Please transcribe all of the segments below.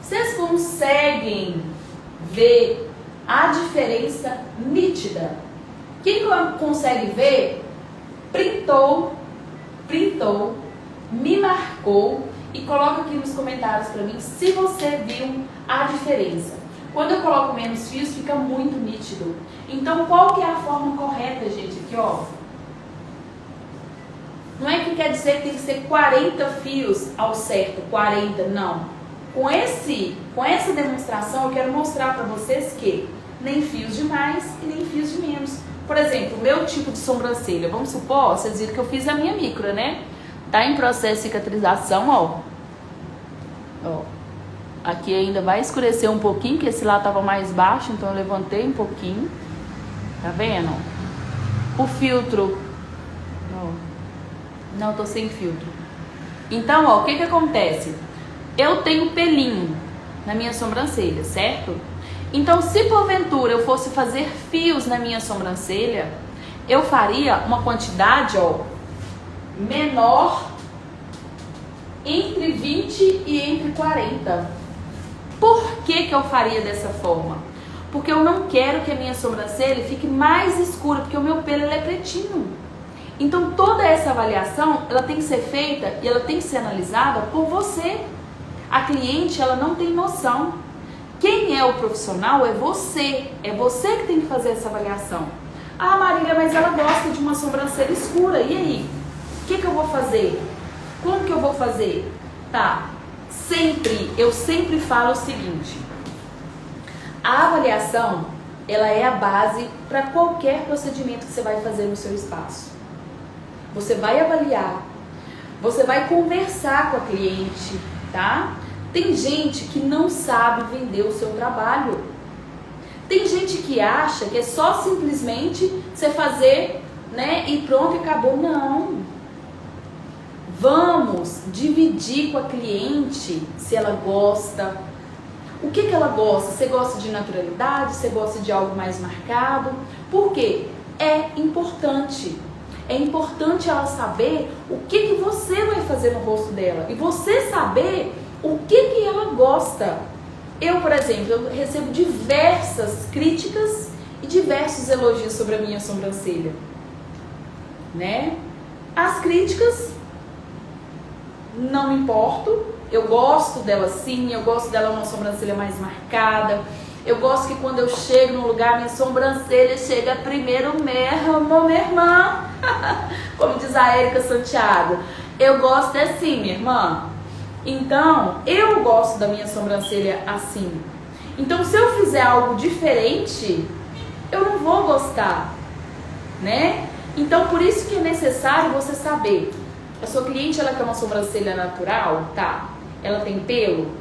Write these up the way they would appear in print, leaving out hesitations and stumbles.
Vocês conseguem ver a diferença nítida? Quem consegue ver, printou, me marcou e coloca aqui nos comentários para mim se você viu a diferença. Quando eu coloco menos fios, fica muito nítido. Então, qual que é a forma correta, gente? Aqui, ó. Não é que quer dizer que tem que ser 40 fios ao certo, 40, não. Com essa demonstração, eu quero mostrar para vocês que nem fios de mais e nem fios de menos. Por exemplo, o meu tipo de sobrancelha, vamos supor, vocês viram que eu fiz a minha micro, né? Tá em processo de cicatrização, ó. Aqui ainda vai escurecer um pouquinho, que esse lá tava mais baixo, então eu levantei um pouquinho. Tá vendo? O filtro, ó. Não, tô sem filtro. Então, ó, o que que acontece? Eu tenho pelinho na minha sobrancelha, certo? Então, se porventura eu fosse fazer fios na minha sobrancelha, eu faria uma quantidade, ó, menor, entre 20 e entre 40. Por que que eu faria dessa forma? Porque eu não quero que a minha sobrancelha fique mais escura, porque o meu pelo ele é pretinho. Então, toda essa avaliação, ela tem que ser feita e ela tem que ser analisada por você. A cliente, ela não tem noção. Quem é o profissional é você. É você que tem que fazer essa avaliação. Ah, Marília, mas ela gosta de uma sobrancelha escura. E aí? O que que eu vou fazer? Como que eu vou fazer? Tá. Eu sempre falo o seguinte. A avaliação, ela é a base para qualquer procedimento que você vai fazer no seu espaço. Você vai avaliar. Você vai conversar com a cliente, tá? Tem gente que não sabe vender o seu trabalho. Tem gente que acha que é só simplesmente você fazer, né, e pronto, e acabou. Não. Vamos dividir com a cliente se ela gosta. O que que ela gosta? Você gosta de naturalidade? Você gosta de algo mais marcado? Por quê? É importante. É importante ela saber o que que você vai fazer no rosto dela. E você saber o que que ela gosta. Eu, por exemplo, eu recebo diversas críticas e diversos elogios sobre a minha sobrancelha, né? As críticas, não me importo. Eu gosto dela sim, eu gosto dela uma sobrancelha mais marcada. Eu gosto que quando eu chego num lugar, minha sobrancelha chega primeiro mesmo, minha irmã. Como diz a Érica Santiago. Eu gosto assim, minha irmã. Então, eu gosto da minha sobrancelha assim. Então, se eu fizer algo diferente, eu não vou gostar, né? Então, por isso que é necessário você saber. A sua cliente, ela quer uma sobrancelha natural, tá? Ela tem pelo?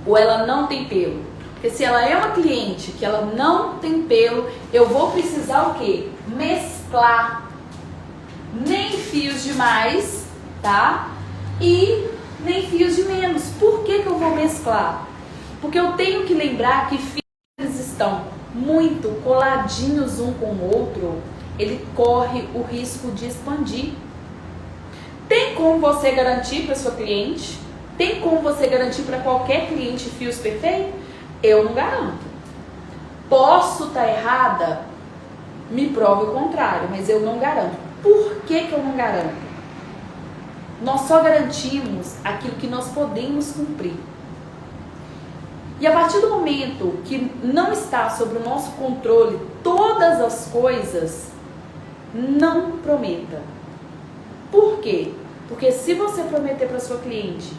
Ou ela não tem pelo? Porque se ela é uma cliente que ela não tem pelo, eu vou precisar o quê? Mesclar. Nem fios de mais, tá? E nem fios de menos. Por que que eu vou mesclar? Porque eu tenho que lembrar que fios estão muito coladinhos um com o outro, ele corre o risco de expandir. Tem como você garantir para sua cliente? Tem como você garantir para qualquer cliente fios perfeitos? Eu não garanto. Posso estar errada? Me prove o contrário, mas eu não garanto. Por que que eu não garanto? Nós só garantimos aquilo que nós podemos cumprir. E a partir do momento que não está sob o nosso controle todas as coisas, não prometa. Por quê? Porque se você prometer para sua cliente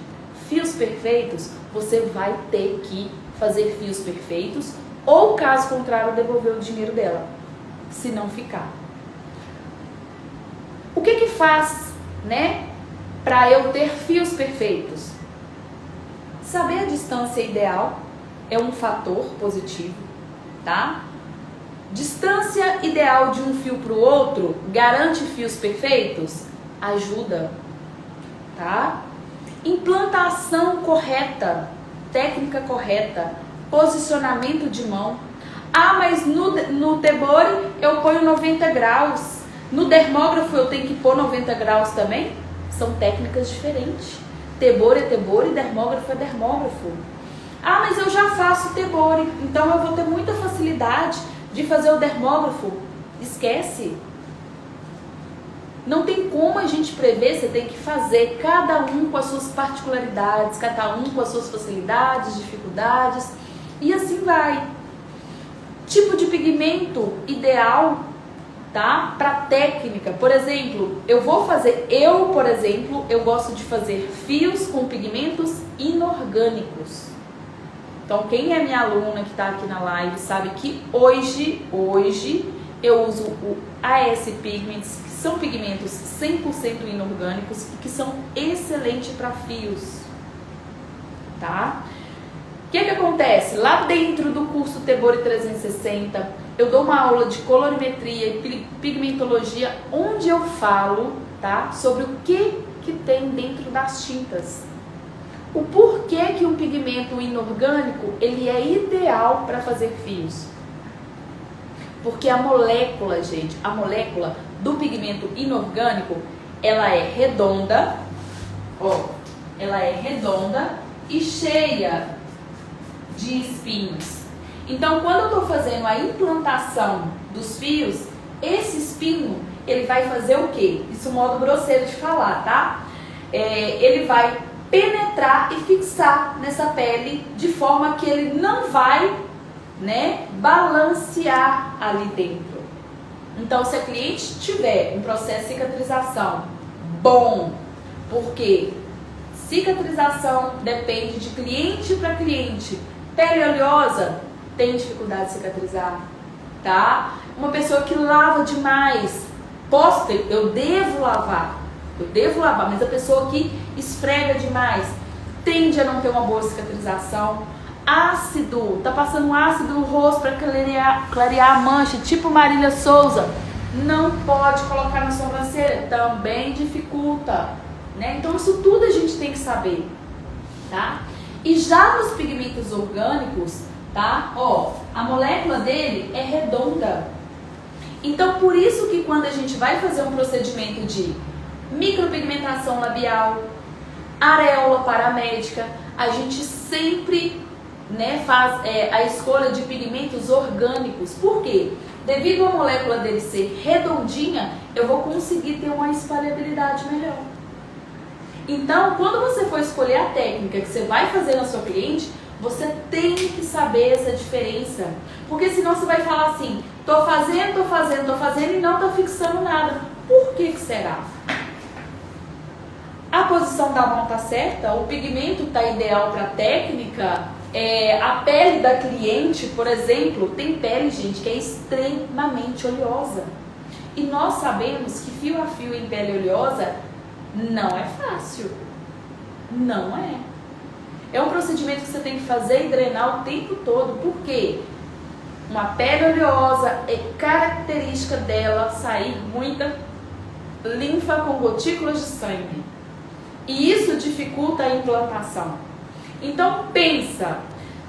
fios perfeitos, você vai ter que fazer fios perfeitos ou, caso contrário, devolver o dinheiro dela, se não ficar. O que que faz, né, para eu ter fios perfeitos? Saber a distância ideal é um fator positivo, tá? Distância ideal de um fio para o outro garante fios perfeitos? Ajuda, tá? Implantação correta, técnica correta, posicionamento de mão. Ah, mas no Tebori eu ponho 90 graus. No dermógrafo eu tenho que pôr 90 graus também? São técnicas diferentes. Tebori é Tebori, dermógrafo é dermógrafo. Ah, mas eu já faço Tebori, então eu vou ter muita facilidade de fazer o dermógrafo. Esquece. Não tem como a gente prever, você tem que fazer, cada um com as suas particularidades, cada um com as suas facilidades, dificuldades, e assim vai. Tipo de pigmento ideal, tá? Para técnica, por exemplo, eu gosto de fazer fios com pigmentos inorgânicos. Então, quem é minha aluna que está aqui na live sabe que hoje eu uso o AS Pigments, que são pigmentos 100% inorgânicos e que são excelentes para fios, tá? O que acontece? Lá dentro do curso Tebori 360, eu dou uma aula de colorimetria e pigmentologia, onde eu falo, tá, sobre o que tem dentro das tintas. O porquê que um pigmento inorgânico ele é ideal para fazer fios. Porque a molécula, gente, a molécula do pigmento inorgânico, ela é redonda, ó, ela é redonda e cheia de espinhos. Então, quando eu estou fazendo a implantação dos fios, esse espinho, ele vai fazer o quê? Isso é um modo grosseiro de falar, tá? Ele vai penetrar e fixar nessa pele de forma que ele não vai, né, balancear ali dentro. Então, se a cliente tiver um processo de cicatrização bom, porque cicatrização depende de cliente para cliente. Pele oleosa tem dificuldade de cicatrizar, tá? Uma pessoa que lava demais, eu devo lavar, mas a pessoa que esfrega demais tende a não ter uma boa cicatrização. Ácido, tá passando ácido no rosto para clarear a mancha, tipo Marília Souza, não pode colocar na sobrancelha, também dificulta, né? Então isso tudo a gente tem que saber, tá? E já nos pigmentos orgânicos, tá? Ó, a molécula dele é redonda. Então por isso que quando a gente vai fazer um procedimento de micropigmentação labial, areola paramédica, a gente sempre, né, faz a escolha de pigmentos orgânicos. Por quê? Devido à molécula dele ser redondinha, eu vou conseguir ter uma espalhabilidade melhor. Então, quando você for escolher a técnica que você vai fazer na sua cliente, você tem que saber essa diferença. Porque senão você vai falar assim, tô fazendo e não tô fixando nada. Por que será? A posição da mão tá certa, o pigmento tá ideal para técnica, a pele da cliente, por exemplo, tem pele, gente, que é extremamente oleosa. E nós sabemos que fio a fio em pele oleosa não é fácil. Não é. É um procedimento que você tem que fazer e drenar o tempo todo. Por quê? Uma pele oleosa é característica dela sair muita linfa com gotículas de sangue. E isso dificulta a implantação. Então pensa,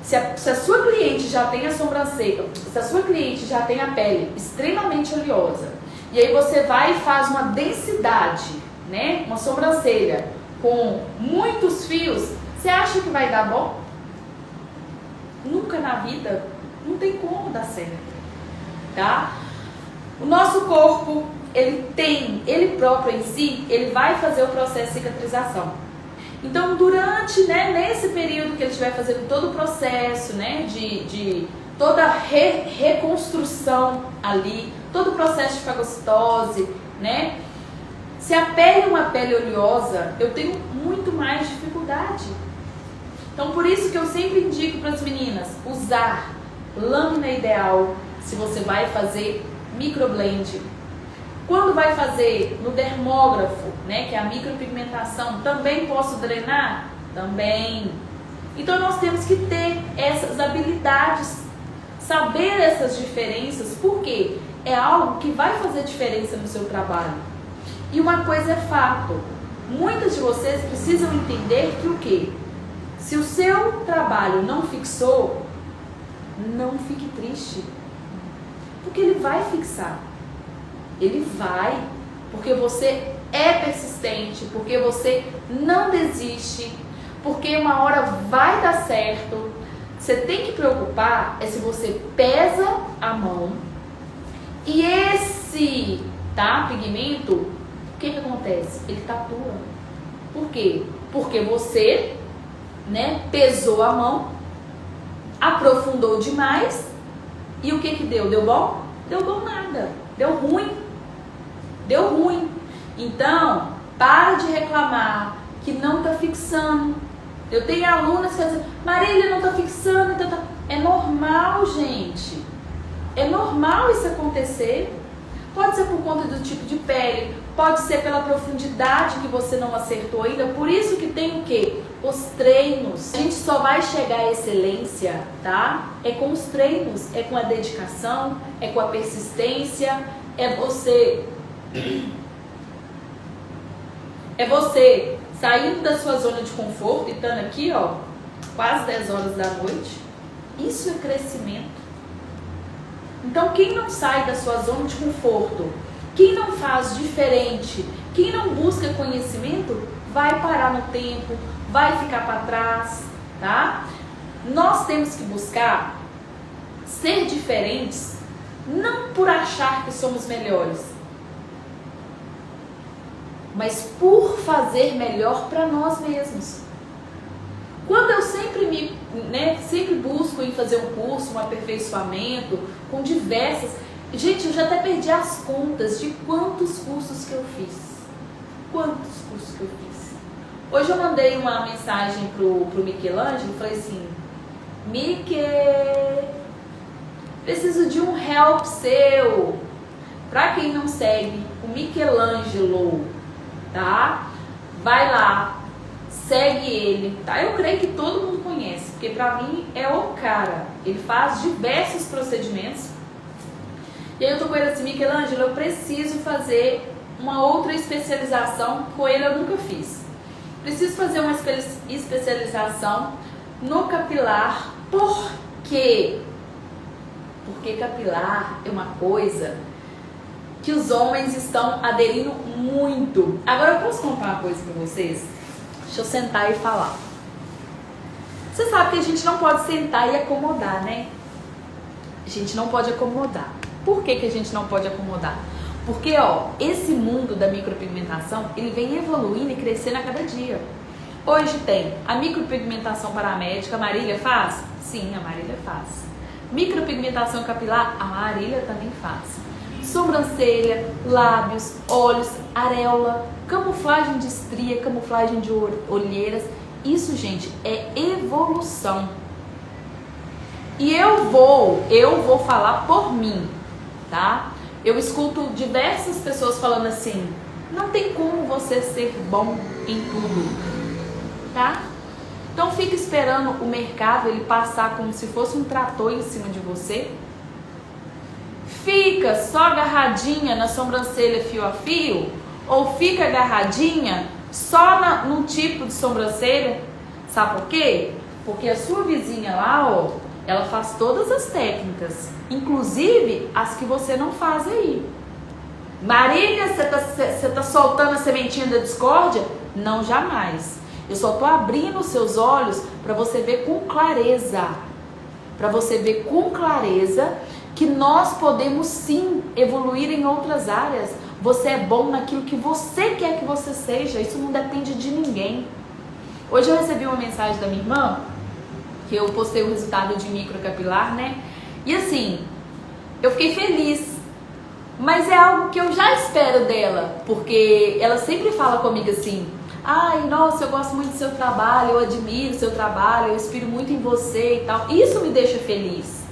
se a sua cliente já tem a sobrancelha, se a sua cliente já tem a pele extremamente oleosa, e aí você vai e faz uma densidade, né, uma sobrancelha com muitos fios, você acha que vai dar bom? Nunca na vida, não tem como dar certo, tá? O nosso corpo, ele próprio em si, ele vai fazer o processo de cicatrização. Então, durante, né, nesse período que ele estiver fazendo todo o processo, né, de toda a reconstrução ali, todo o processo de fagocitose, né, se a pele é uma pele oleosa, eu tenho muito mais dificuldade. Então, por isso que eu sempre indico para as meninas usar lâmina ideal se você vai fazer microblend. Quando vai fazer no dermógrafo, né, que é a micropigmentação, também posso drenar? Também. Então nós temos que ter essas habilidades, saber essas diferenças, porque é algo que vai fazer diferença no seu trabalho. E uma coisa é fato, muitas de vocês precisam entender que o quê? Se o seu trabalho não fixou, não fique triste, porque ele vai fixar. Ele vai, porque você é persistente, porque você não desiste, porque uma hora vai dar certo. você tem que preocupar é se você pesa a mão e esse, tá, pigmento, o que acontece? Ele tatua. Por quê? Porque você, né, pesou a mão, aprofundou demais e o que deu? Deu bom? Deu bom nada. Deu ruim. Deu ruim. Então, para de reclamar que não tá fixando. Eu tenho alunas que dizem, Marília, não tá fixando. Então tá... É normal, gente. É normal isso acontecer. Pode ser por conta do tipo de pele, pode ser pela profundidade que você não acertou ainda. Por isso que tem o quê? Os treinos. A gente só vai chegar à excelência, tá? É com os treinos, é com a dedicação, é com a persistência, é você saindo da sua zona de conforto e estando aqui, ó, quase 10 horas da noite. Isso é crescimento. Então, quem não sai da sua zona de conforto, quem não faz diferente, quem não busca conhecimento, vai parar no tempo, vai ficar para trás, tá? Nós temos que buscar ser diferentes, não por achar que somos melhores, mas por fazer melhor para nós mesmos. Quando eu sempre busco em fazer um curso, um aperfeiçoamento, com diversas... Gente, eu já até perdi as contas de quantos cursos que eu fiz. Quantos cursos que eu fiz. Hoje eu mandei uma mensagem pro Michelangelo e falei assim, preciso de um help seu. Pra quem não segue o Michelangelo, tá? Vai lá, segue ele, tá? Eu creio que todo mundo conhece, porque pra mim é o cara. Ele faz diversos procedimentos. E aí eu tô com ele assim, Michelangelo, eu preciso fazer uma outra especialização. Com ele eu nunca fiz. Preciso fazer uma especialização no capilar. Por quê? Porque capilar é uma coisa que os homens estão aderindo muito. Agora eu posso contar uma coisa pra vocês? Deixa eu sentar e falar. Você sabe que a gente não pode sentar e acomodar, né? A gente não pode acomodar. Por que que a gente não pode acomodar? Porque, ó, esse mundo da micropigmentação, ele vem evoluindo e crescendo a cada dia. Hoje tem a micropigmentação paramédica, a Marília faz? Sim, a Marília faz. Micropigmentação capilar, a Marília também faz. Sobrancelha, lábios, olhos, areola, camuflagem de estria, camuflagem de olheiras. Isso, gente, é evolução. E eu vou falar por mim, tá? Eu escuto diversas pessoas falando assim, não tem como você ser bom em tudo, tá? Então fica esperando o mercado ele passar como se fosse um trator em cima de você. Fica só agarradinha na sobrancelha fio a fio, ou fica agarradinha só no tipo de sobrancelha. Sabe por quê? Porque a sua vizinha lá, ó, ela faz todas as técnicas, inclusive as que você não faz aí. Marília, você tá soltando a sementinha da discórdia? Não, jamais. Eu só tô abrindo os seus olhos para você ver com clareza. Para você ver com clareza que nós podemos sim evoluir em outras áreas. Você é bom naquilo que você quer que você seja. Isso não depende de ninguém. Hoje eu recebi uma mensagem da minha irmã, que eu postei o resultado de microcapilar, né? E assim, eu fiquei feliz. Mas é algo que eu já espero dela, porque ela sempre fala comigo assim, ai, nossa, eu gosto muito do seu trabalho, eu admiro o seu trabalho, eu inspiro muito em você e tal. Isso me deixa feliz,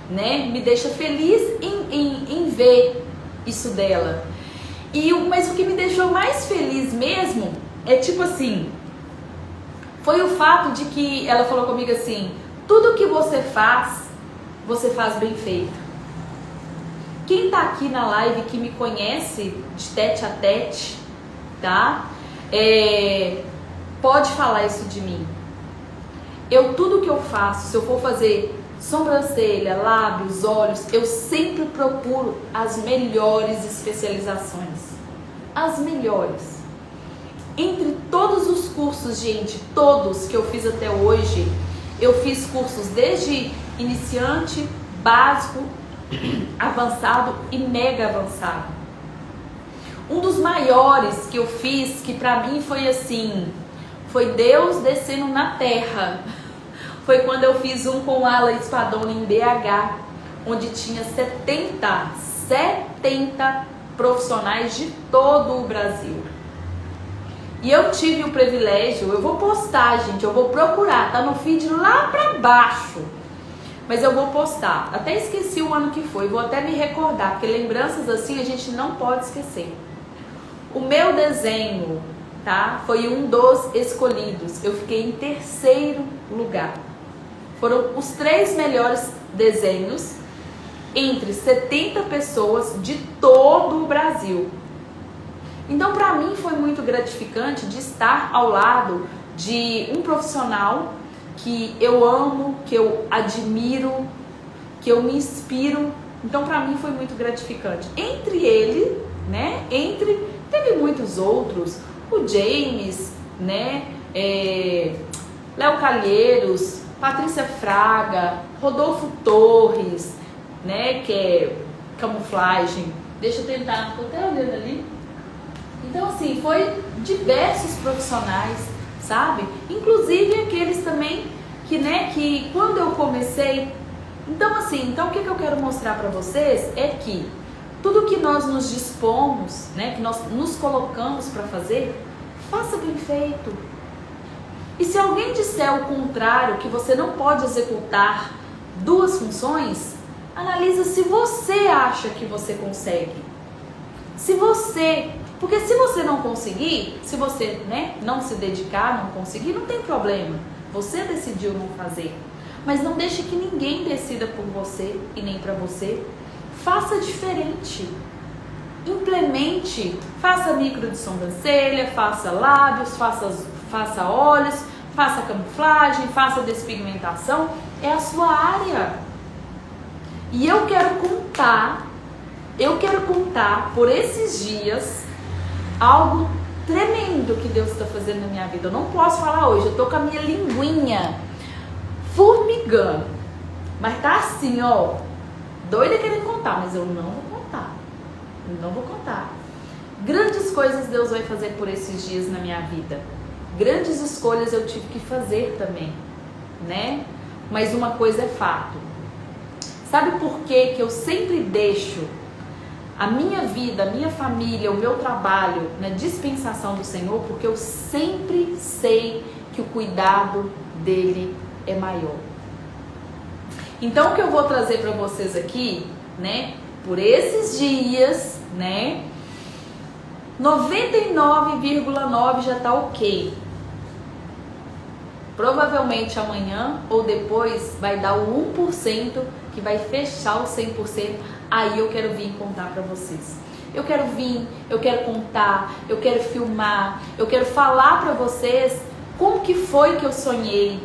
né? Me deixa feliz em ver isso dela. Mas o que me deixou mais feliz mesmo é tipo assim, foi o fato de que ela falou comigo assim, tudo que você faz bem feito. Quem tá aqui na live que me conhece de tete a tete, tá? Pode falar isso de mim. Tudo que eu faço, se eu for fazer sobrancelha, lábios, olhos, eu sempre procuro as melhores especializações. As melhores. Entre todos os cursos, gente, todos que eu fiz até hoje, Eu fiz cursos desde iniciante, básico, avançado e mega avançado. Um dos maiores que eu fiz, que pra mim foi assim, foi Deus descendo na terra. Foi quando eu fiz um com Ala Espadona em BH, onde tinha 70 profissionais de todo o Brasil. E eu tive o privilégio, eu vou postar, gente, eu vou procurar, tá no feed lá pra baixo. Mas eu vou postar, até esqueci o ano que foi, vou até me recordar, porque lembranças assim a gente não pode esquecer. O meu desenho, tá, foi um dos escolhidos, eu fiquei em 3º lugar. Foram os 3 melhores desenhos entre 70 pessoas de todo o Brasil. Então, para mim foi muito gratificante de estar ao lado de um profissional que eu amo, que eu admiro, que eu me inspiro. Então, para mim foi muito gratificante. Entre ele, né? Teve muitos outros, o James, né? Léo Calheiros, Patrícia Fraga, Rodolfo Torres, né? Que é camuflagem. Deixa eu tentar, tô até olhando ali. Então, assim, foi diversos profissionais, sabe? Inclusive aqueles também que, né, que quando eu comecei... Então, assim, o que eu quero mostrar para vocês é que tudo que nós nos dispomos, né, que nós nos colocamos para fazer, faça bem feito. E se alguém disser o contrário, que você não pode executar 2 funções, analisa se você acha que você consegue. Porque se você não conseguir, se você, né, não se dedicar, não conseguir, não tem problema. Você decidiu não fazer. Mas não deixe que ninguém decida por você e nem para você. Faça diferente. Implemente. Faça micro de sobrancelha, faça lábios, faça olhos, faça camuflagem, faça despigmentação. É a sua área. E eu quero contar por esses dias algo tremendo que Deus está fazendo na minha vida. Eu não posso falar hoje, eu tô com a minha linguinha formigando, mas tá assim, ó, doida querendo contar, mas eu não vou contar. Grandes coisas Deus vai fazer por esses dias na minha vida. Grandes escolhas eu tive que fazer também, né? Mas uma coisa é fato. Sabe por que eu sempre deixo a minha vida, a minha família, o meu trabalho na dispensação do Senhor? Porque eu sempre sei que o cuidado dele é maior. Então, o que eu vou trazer para vocês aqui, né, por esses dias, né, 99,9 já tá ok. Provavelmente amanhã ou depois vai dar o 1% que vai fechar o 100%. Aí eu quero vir contar para vocês. Eu quero vir, eu quero contar, eu quero filmar, eu quero falar para vocês como que foi que eu sonhei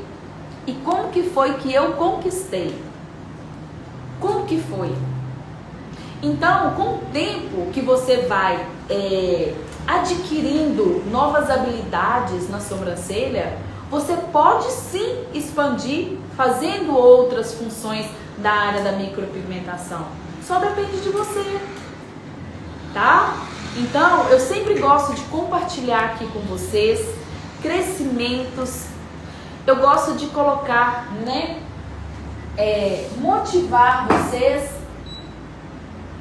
e como que foi que eu conquistei. Como que foi? Então, com o tempo que você vai adquirindo novas habilidades na sobrancelha, você pode sim expandir fazendo outras funções da área da micropigmentação. Só depende de você, tá? Então, eu sempre gosto de compartilhar aqui com vocês crescimentos. Eu gosto de colocar, né, motivar vocês.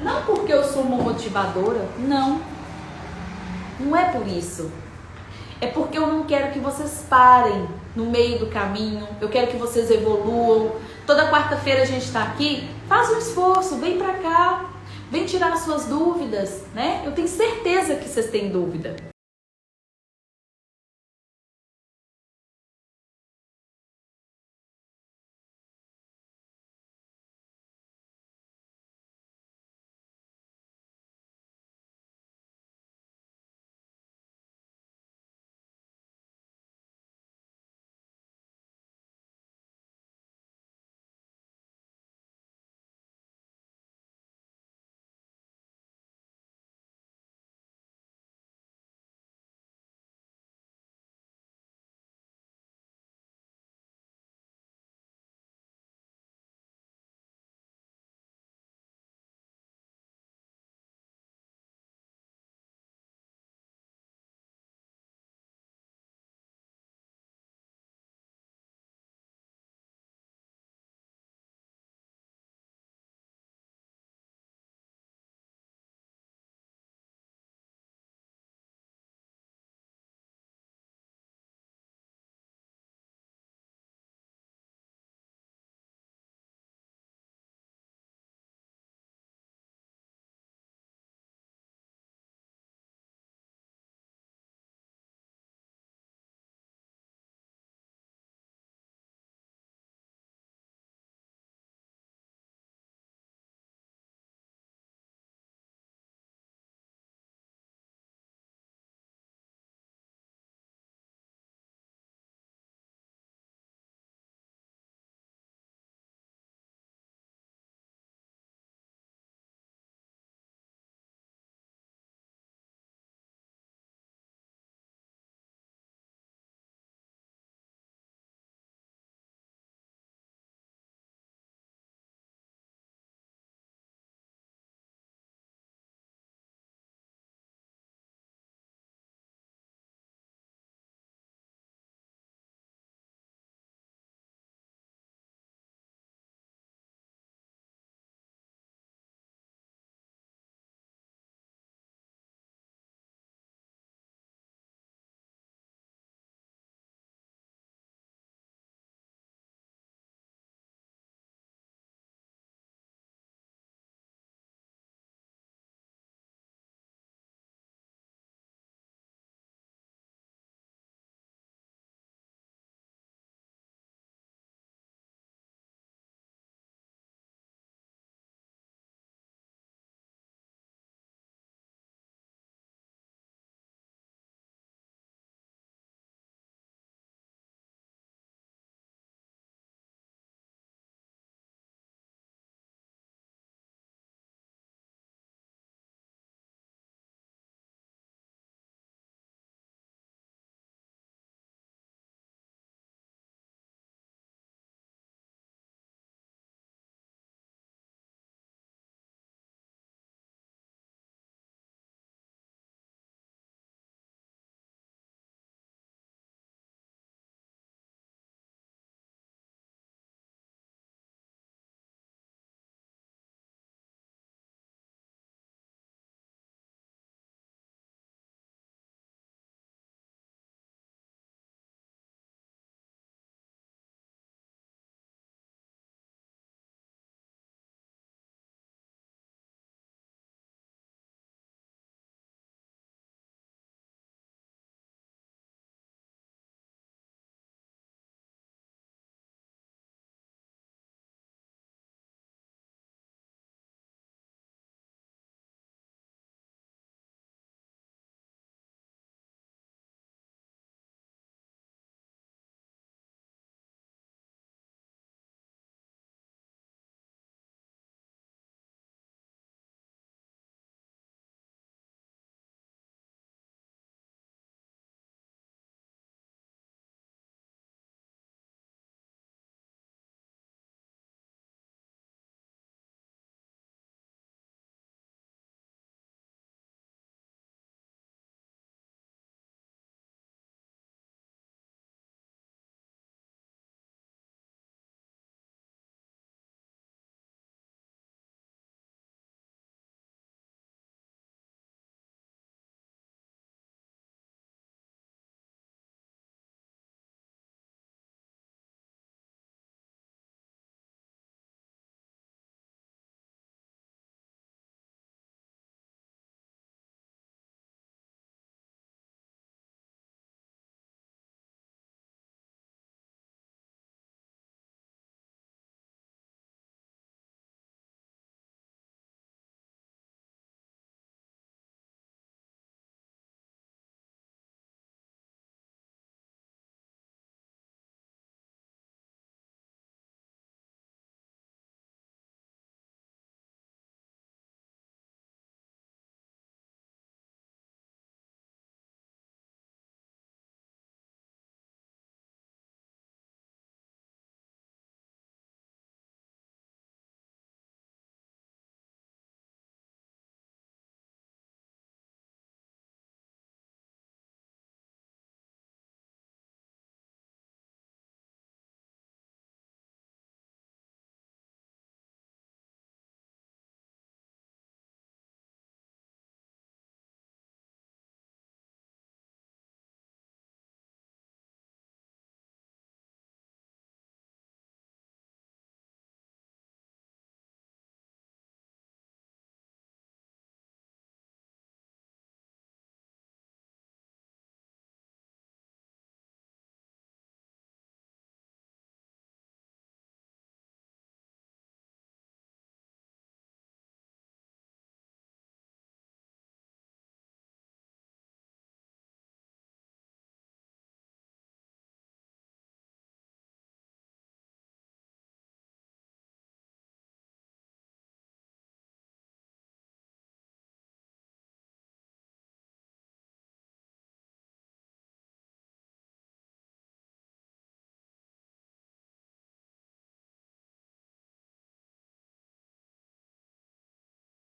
Não porque eu sou uma motivadora, não é por isso. É porque eu não quero que vocês parem no meio do caminho. Eu quero que vocês evoluam. Toda quarta-feira a gente tá aqui. Faz um esforço, vem pra cá. Vem tirar suas dúvidas, né? Eu tenho certeza que vocês têm dúvida.